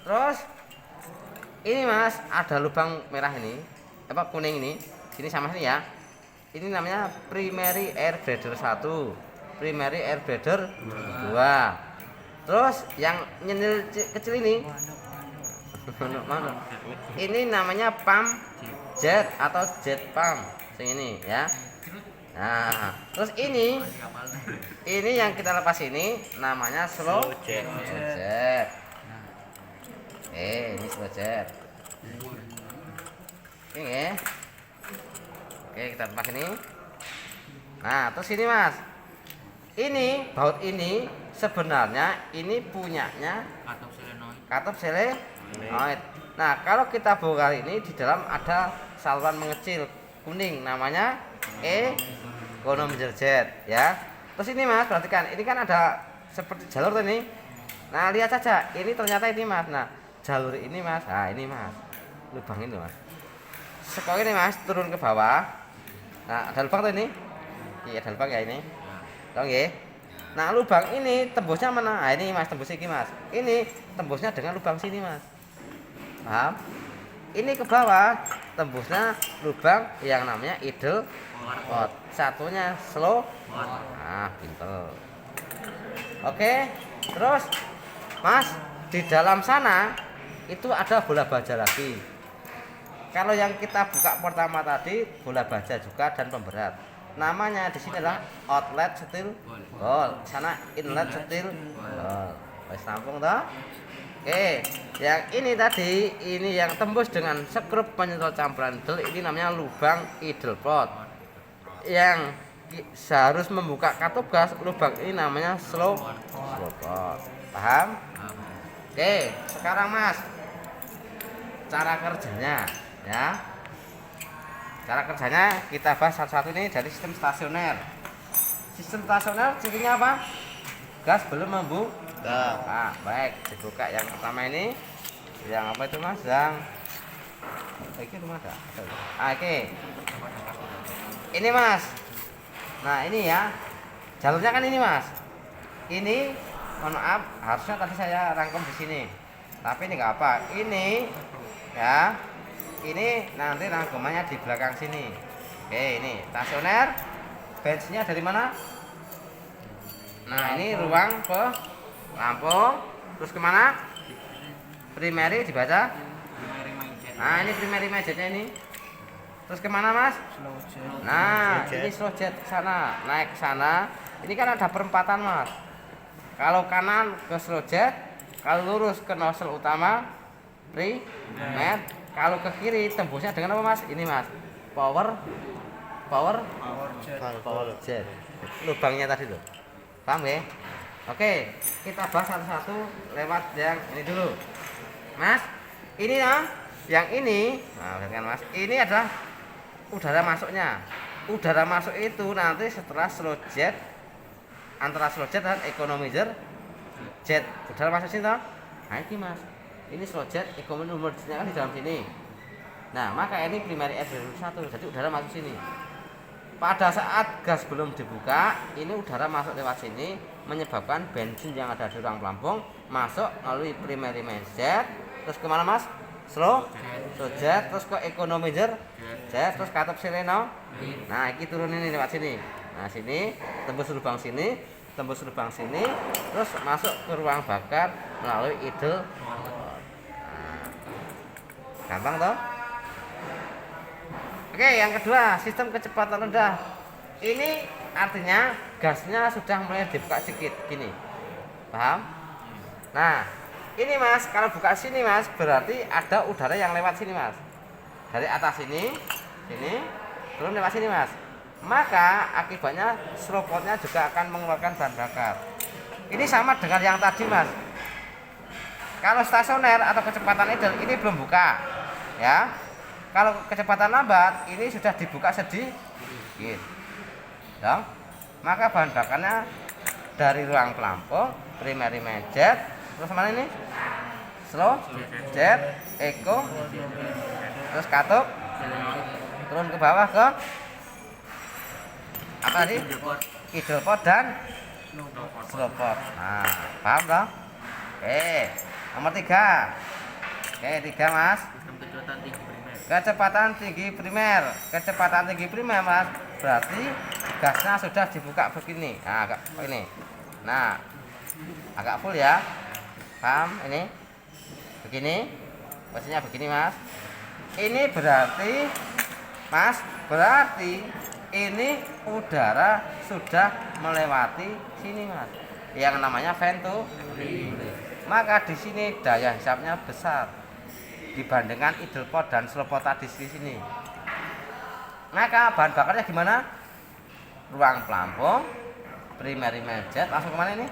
Terus ini Mas, ada lubang merah ini, apa kuning ini. Sini sama sini ya. Ini namanya primary air bladder 1, primary air bladder 2. Terus yang nyendil kecil ini ini namanya pump jet atau jet pump. Sing ini ya. Nah, terus ini yang kita lepas ini namanya slow jet. Ini slow jet. Ini ya. Oke, kita lepas ini. Nah, terus ini Mas. Ini baut ini sebenarnya ini punyanya katup selenoid. Nah, kalau kita bongkar ini di dalam ada saluran mengecil kuning namanya economizer jet ya. Terus ini Mas, perhatikan, ini kan ada seperti jalur ini. Nah, lihat saja, ini ternyata ini Mas. Nah, jalur ini Mas. Nah, ini Mas. Lubang ini Mas. Sekali ini Mas turun ke bawah. Nah, ada lubang tuh ini. Iya, ada lubang ya ini. Tahu nggih? Nah, lubang ini tembusnya mana? Nah, ini Mas, tembus ini Mas. Ini tembusnya dengan lubang sini Mas. Paham? Ini ke bawah tembusnya lubang yang namanya idle pot. Satunya slow. Nah, pinter. Oke. Terus Mas, di dalam sana itu ada bola baja lagi. Kalau yang kita buka pertama tadi bola baja juga dan pemberat. Namanya di sini adalah outlet steel ball. Sana inlet steel ball. Wis rampung toh? Oke, yang ini tadi ini yang tembus dengan skrup penyedot campuran idle, ini namanya lubang idle pot. Yang seharus membuka katup gas lubang ini namanya slow pot. Paham? Oke, sekarang Mas, cara kerjanya ya. Cara kerjanya kita bahas satu-satu ini dari sistem stasioner. Sistem stasioner cirinya apa? Gas belum membuka. Nah, baik, dibuka yang pertama ini. Yang apa itu Mas? Yang itu Mas. Oke. Ini Mas. Nah, ini ya. Jalurnya kan ini Mas. Ini mohon maaf, harusnya tadi saya rangkum di sini. Tapi ini enggak apa. Ini ya. Ini nanti rangkumannya di belakang sini. Oke, ini stasioner. Bensinnya dari mana? Nah, ini ruang ke Lampung. Terus kemana? Primary dibaca. Nah, ini primary majetnya ini. Terus kemana Mas? Nah, ini slow jet ke sana. Naik ke sana. Ini kan ada perempatan Mas. Kalau kanan ke slow jet, kalau lurus ke nozzle utama primer. Kalau ke kiri tembusnya dengan apa Mas? Ini Mas. Power jet. Lubangnya tadi loh. Paham ya? Oke, kita bahas satu-satu lewat yang ini dulu. Mas, ini ya, yang ini. Nah, lihat kan Mas, ini adalah udara masuknya. Udara masuk itu nanti setelah slow jet, antara slow jet dan economizer jet. Udara masuk sini toh? Nah, ini Mas. Ini slow jet, economizer nya kan di dalam sini. Nah, maka ini primary air bladder 1, jadi udara masuk sini. Pada saat gas belum dibuka, ini udara masuk lewat sini menyebabkan bensin yang ada di ruang pelampung masuk melalui primary main jet, terus kemana Mas? Slow jet, terus ke economizer jet, terus katup seleno. Nah, ini turun ini lewat sini. Nah, sini tembus lubang sini, tembus lubang sini, terus masuk ke ruang bakar melalui idle. Nah, gampang toh? Oke, yang kedua, sistem kecepatan rendah. Ini artinya gasnya sudah mulai dibuka sedikit gini. Paham? Nah, ini Mas, kalau buka sini Mas, berarti ada udara yang lewat sini Mas. Dari atas sini, turun lewat sini Mas. Maka akibatnya slowpotnya juga akan mengeluarkan bahan bakar. Ini sama dengan yang tadi Mas. Kalau stasioner atau kecepatan idle ini belum buka, ya. Kalau kecepatan lambat ini sudah dibuka sedikit, ya. Maka bahan bakarnya dari ruang pelampung, primary main jet, terus mana ini? Slow jet, eco, terus katup, turun ke bawah ke apa tadi? Idle pot dan slow pot. Nah, paham dong? Oke, nomor 3. Oke, 3 Mas. Sistem kecepatan tinggi primer. Kecepatan tinggi primer. Kecepatan tinggi primer Mas. Berarti gasnya sudah dibuka begini. Nah, agak ini. Nah, agak full ya. Paham ini? Begini. Posisinya begini Mas. Ini berarti Mas, berarti ini udara sudah melewati sini Mas. Yang namanya ventilasi. Maka di sini daya hisapnya besar dibandingkan idle pot dan slow pot tadi di sini. Maka bahan bakarnya gimana? Ruang pelampung, primary main jet, langsung kemana ini?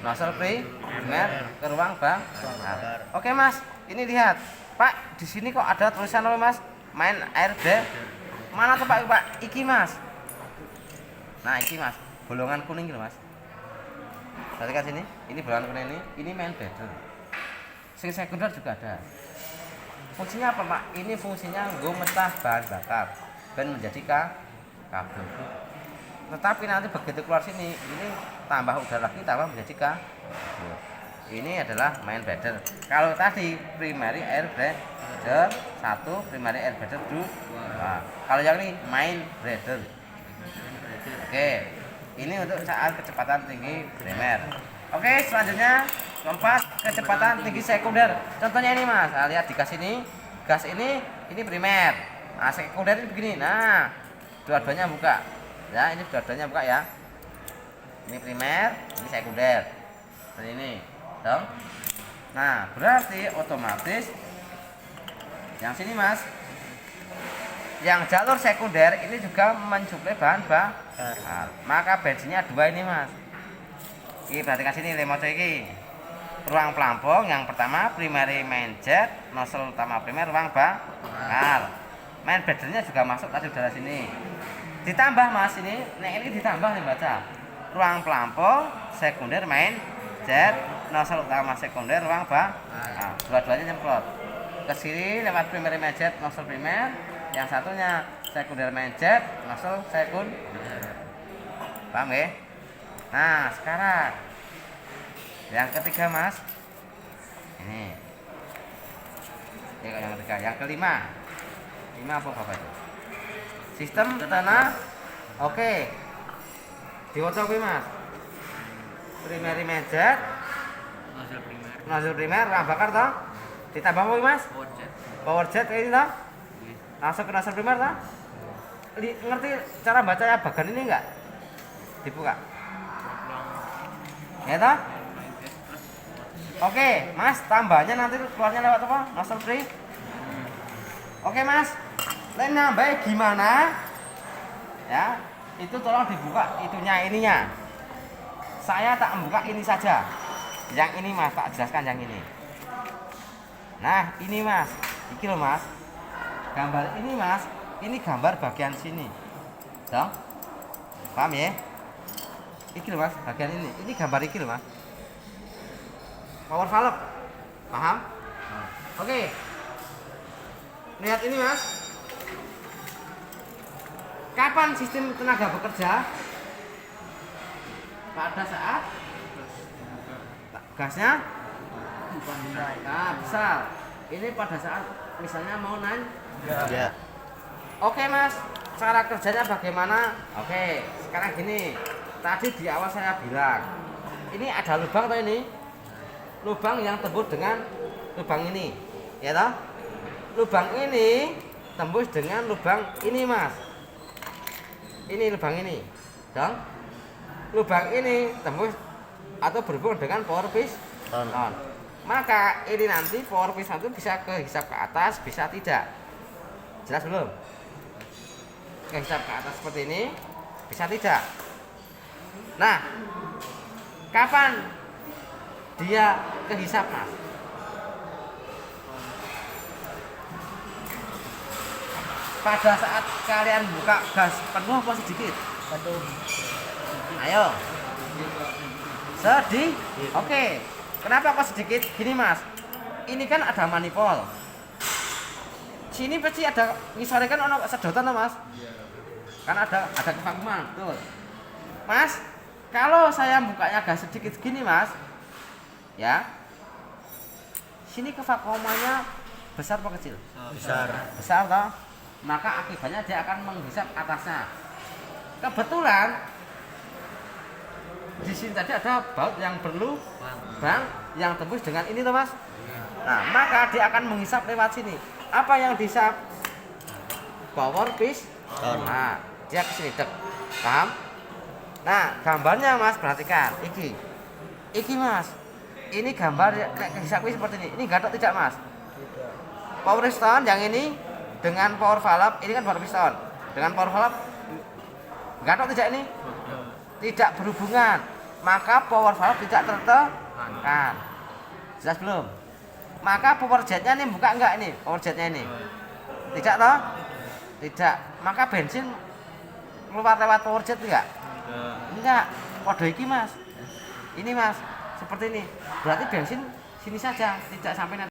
Nozzle primer ke ruang bakar. Oke Mas, ini lihat, Pak, di sini kok ada tulisan apa Mas? Main air bed. Mana tuh Pak? Iki Mas. Nah iki Mas, bolongan kuning gitu Mas. Perhatikan sini, ini bolongan kuning ini main bed. Sing sekunder juga ada. Fungsinya apa Pak? Ini fungsinya gue mecah bahan bakar dan menjadi kabel. Tetapi nanti begitu keluar sini, ini tambah udara lagi, tambah menjadi kabel. Ini adalah main bladder. Kalau tadi primary air bladder 1, primary air bladder 2. Nah, kalau yang ini main bladder. Oke, ini untuk saat kecepatan tinggi primer. Oke, selanjutnya keempat, kecepatan tinggi sekunder. Contohnya ini Mas, nah, lihat di gas ini primer. Nah, sekunder ini begini. Nah, dua-duanya buka. Ya, ini dua-duanya buka ya. Ini primer, ini sekunder. Seperti ini, dong. Nah, berarti otomatis yang sini Mas, yang jalur sekunder ini juga mensuplai bahan bakar. Maka bensinnya 2 ini Mas. Ini perhatikan sini remote ini. Ruang pelampung yang pertama primary main jet, nozzle utama primer ruang bakar. Main bladdernya juga masuk tadi udara sini. Ditambah Mas ini ditambah nih baca. Ruang pelampung sekunder main jet, nozzle utama sekunder ruang bakar. Nah, dua-duanya nyemprot. Ke sini lewat primary main jet, nozzle primer. Yang satunya sekunder main jet, nozzle sekunder. Paham ya? Nah, sekarang yang ketiga Mas. Ini yang ketiga, yang kelima. 5 apa Bapak itu? Sistem tanah. Oke. Diwaca kuwi Mas. Primary main jet, nozzle primer, ruang bakar toh? Ditambah apa Mas? Power jet ini toh? Langsung ke nozzle primer toh? Ngerti cara baca ya bagan ini enggak? Dibuka. Ya toh? Oke, Mas, tambahnya nanti keluarnya lewat apa? Nozzle free. Oke, Mas. Lain nambah gimana? Ya, itu tolong dibuka ininya. Saya tak membuka ini saja. Yang ini Mas, tak jelaskan yang ini. Nah, ini Mas. Iki loh Mas. Gambar ini Mas, ini gambar bagian sini. Dong? Paham ya? Iki loh Mas, bagian ini. Ini gambar iki loh Mas. Power valve. Paham? Oke. Lihat ini Mas. Kapan sistem tenaga bekerja? Pada saat gasnya besar. Ini pada saat misalnya mau naik. Ya. Oke Mas, cara kerjanya bagaimana? Oke, sekarang gini. Tadi di awal saya bilang, ini ada lubang atau ini? Lubang yang tembus dengan lubang ini, ya toh? Lubang ini tembus dengan lubang ini Mas. Ini lubang ini, dong. Lubang ini tembus atau berhubung dengan power piston. Maka ini nanti power piston itu bisa kehisap ke atas, bisa tidak. Jelas belum? Kehisap ke atas seperti ini, bisa tidak. Nah, kapan dia kehisap Mas? Pada saat kalian buka gas penuh apa sedikit? Penuh. Ayo. Sedikit. Oke. Kenapa kok sedikit? Gini Mas. Ini kan ada manifold. Sini pasti ada ngisore kan ono sedotan Mas. Kan ada kevakuman, betul. Mas, kalau saya bukanya gas sedikit gini Mas. Ya. Sini ke vakuumnya besar apa kecil? Besar. Besar toh? Maka akibatnya dia akan menghisap atasnya. Kebetulan di sini tadi ada baut yang berlubang yang tembus dengan ini toh Mas. Nah, maka dia akan menghisap lewat sini. Apa yang dihisap? Power piston. Nah, dia ke sini dek. Paham? Nah, gambarnya Mas perhatikan. Iki Mas. Ini gambar nek hisap seperti ini. Ini gatok tidak Mas? Power piston yang ini dengan power valve, ini kan power piston. Dengan power valve gatok tidak ini? Tidak berhubungan. Maka power valve tidak tertekan. Jelas belum? Maka power jetnya ini buka enggak ini? Power jetnya ini. Tidak toh? Tidak. Maka bensin keluar lewat power jet enggak? Enggak. Podo iki Mas. Ini Mas, seperti ini. Berarti bensin sini saja, tidak sampai nanti